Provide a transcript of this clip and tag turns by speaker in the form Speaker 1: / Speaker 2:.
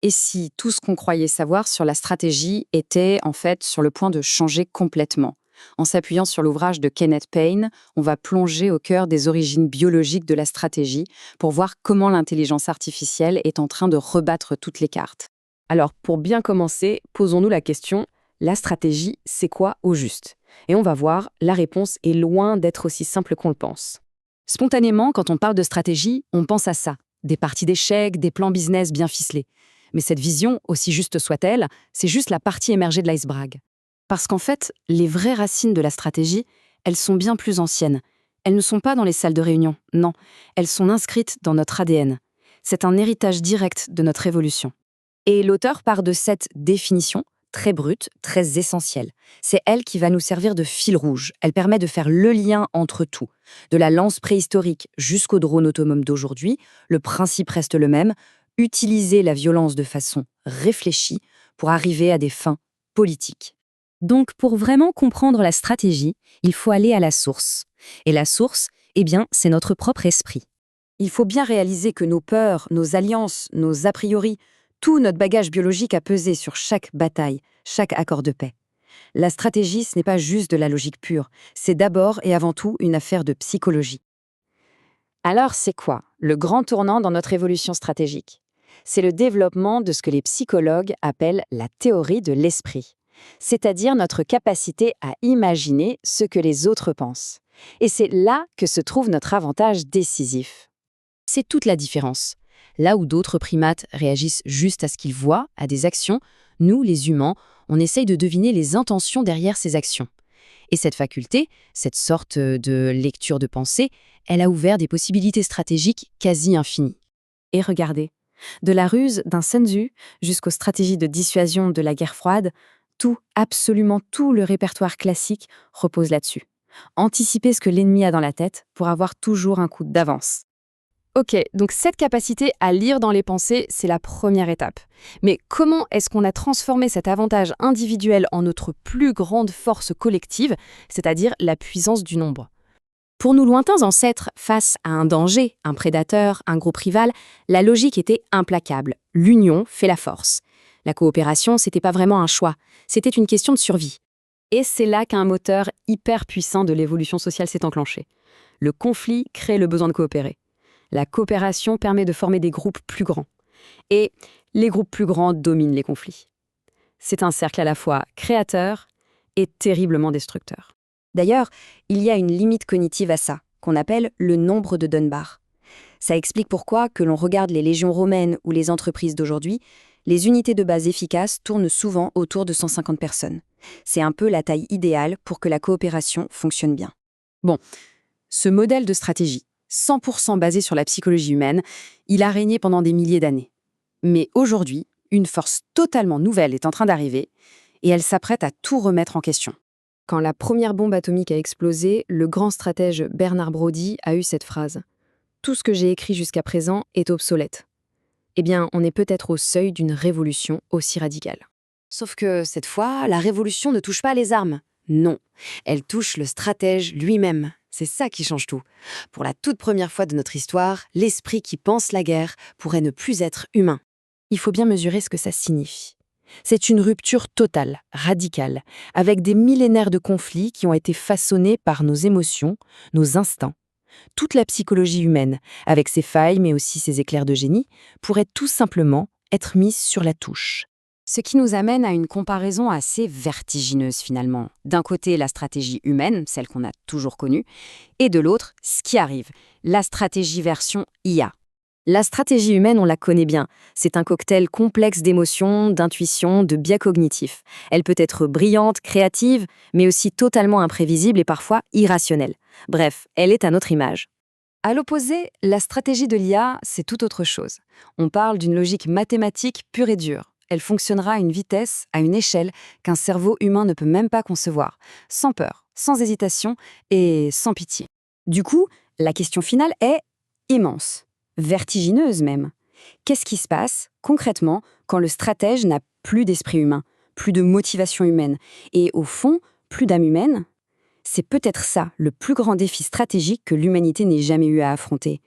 Speaker 1: Et si tout ce qu'on croyait savoir sur la stratégie était en fait sur le point de changer complètement? En s'appuyant sur l'ouvrage de Kenneth Payne, on va plonger au cœur des origines biologiques de la stratégie pour voir comment l'intelligence artificielle est en train de rebattre toutes les cartes.
Speaker 2: Alors, pour bien commencer, posons-nous la question, la stratégie, c'est quoi au juste? Et on va voir, la réponse est loin d'être aussi simple qu'on le pense.
Speaker 1: Spontanément, quand on parle de stratégie, on pense à ça. Des parties d'échecs, des plans business bien ficelés. Mais cette vision, aussi juste soit-elle, c'est juste la partie émergée de l'iceberg. Parce qu'en fait, les vraies racines de la stratégie, elles sont bien plus anciennes. Elles ne sont pas dans les salles de réunion, non. Elles sont inscrites dans notre ADN. C'est un héritage direct de notre évolution. Et l'auteur part de cette définition, très brute, très essentielle. C'est elle qui va nous servir de fil rouge. Elle permet de faire le lien entre tout. De la lance préhistorique jusqu'au drone autonome d'aujourd'hui, le principe reste le même, utiliser la violence de façon réfléchie pour arriver à des fins politiques. Donc, pour vraiment comprendre la stratégie, il faut aller à la source. Et la source, eh bien, c'est notre propre esprit. Il faut bien réaliser que nos peurs, nos alliances, nos a priori, tout notre bagage biologique a pesé sur chaque bataille, chaque accord de paix. La stratégie, ce n'est pas juste de la logique pure, c'est d'abord et avant tout une affaire de psychologie. Alors, c'est quoi le grand tournant dans notre évolution stratégique? C'est le développement de ce que les psychologues appellent la théorie de l'esprit, c'est-à-dire notre capacité à imaginer ce que les autres pensent. Et c'est là que se trouve notre avantage décisif. C'est toute la différence. Là où d'autres primates réagissent juste à ce qu'ils voient, à des actions, nous, les humains, on essaye de deviner les intentions derrière ces actions. Et cette faculté, cette sorte de lecture de pensée, elle a ouvert des possibilités stratégiques quasi infinies. Et regardez, de la ruse d'un Sun Tzu jusqu'aux stratégies de dissuasion de la guerre froide, tout, absolument tout le répertoire classique repose là-dessus. Anticiper ce que l'ennemi a dans la tête pour avoir toujours un coup d'avance.
Speaker 2: Ok, donc cette capacité à lire dans les pensées, c'est la première étape. Mais comment est-ce qu'on a transformé cet avantage individuel en notre plus grande force collective, c'est-à-dire la puissance du nombre?
Speaker 1: Pour nos lointains ancêtres, face à un danger, un prédateur, un groupe rival, la logique était implacable. L'union fait la force. La coopération, c'était pas vraiment un choix, c'était une question de survie. Et c'est là qu'un moteur hyper puissant de l'évolution sociale s'est enclenché. Le conflit crée le besoin de coopérer. La coopération permet de former des groupes plus grands. Et les groupes plus grands dominent les conflits. C'est un cercle à la fois créateur et terriblement destructeur. D'ailleurs, il y a une limite cognitive à ça, qu'on appelle le nombre de Dunbar. Ça explique pourquoi, que l'on regarde les légions romaines ou les entreprises d'aujourd'hui, les unités de base efficaces tournent souvent autour de 150 personnes. C'est un peu la taille idéale pour que la coopération fonctionne bien. Bon, ce modèle de stratégie, 100% basé sur la psychologie humaine, il a régné pendant des milliers d'années. Mais aujourd'hui, une force totalement nouvelle est en train d'arriver et elle s'apprête à tout remettre en question. Quand la première bombe atomique a explosé, le grand stratège Bernard Brodie a eu cette phrase. « Tout ce que j'ai écrit jusqu'à présent est obsolète. » Eh bien, on est peut-être au seuil d'une révolution aussi radicale. Sauf que, cette fois, la révolution ne touche pas les armes. Non, elle touche le stratège lui-même. C'est ça qui change tout. Pour la toute première fois de notre histoire, l'esprit qui pense la guerre pourrait ne plus être humain. Il faut bien mesurer ce que ça signifie. C'est une rupture totale, radicale, avec des millénaires de conflits qui ont été façonnés par nos émotions, nos instincts. Toute la psychologie humaine, avec ses failles mais aussi ses éclairs de génie, pourrait tout simplement être mise sur la touche. Ce qui nous amène à une comparaison assez vertigineuse finalement. D'un côté, la stratégie humaine, celle qu'on a toujours connue, et de l'autre, ce qui arrive, la stratégie version IA. La stratégie humaine, on la connaît bien. C'est un cocktail complexe d'émotions, d'intuition, de biais cognitifs. Elle peut être brillante, créative, mais aussi totalement imprévisible et parfois irrationnelle. Bref, elle est à notre image. À l'opposé, la stratégie de l'IA, c'est tout autre chose. On parle d'une logique mathématique pure et dure. Elle fonctionnera à une vitesse, à une échelle qu'un cerveau humain ne peut même pas concevoir, sans peur, sans hésitation et sans pitié. Du coup, la question finale est immense. Vertigineuse même. Qu'est-ce qui se passe, concrètement, quand le stratège n'a plus d'esprit humain, plus de motivation humaine, et au fond, plus d'âme humaine? C'est peut-être ça, le plus grand défi stratégique que l'humanité n'ait jamais eu à affronter.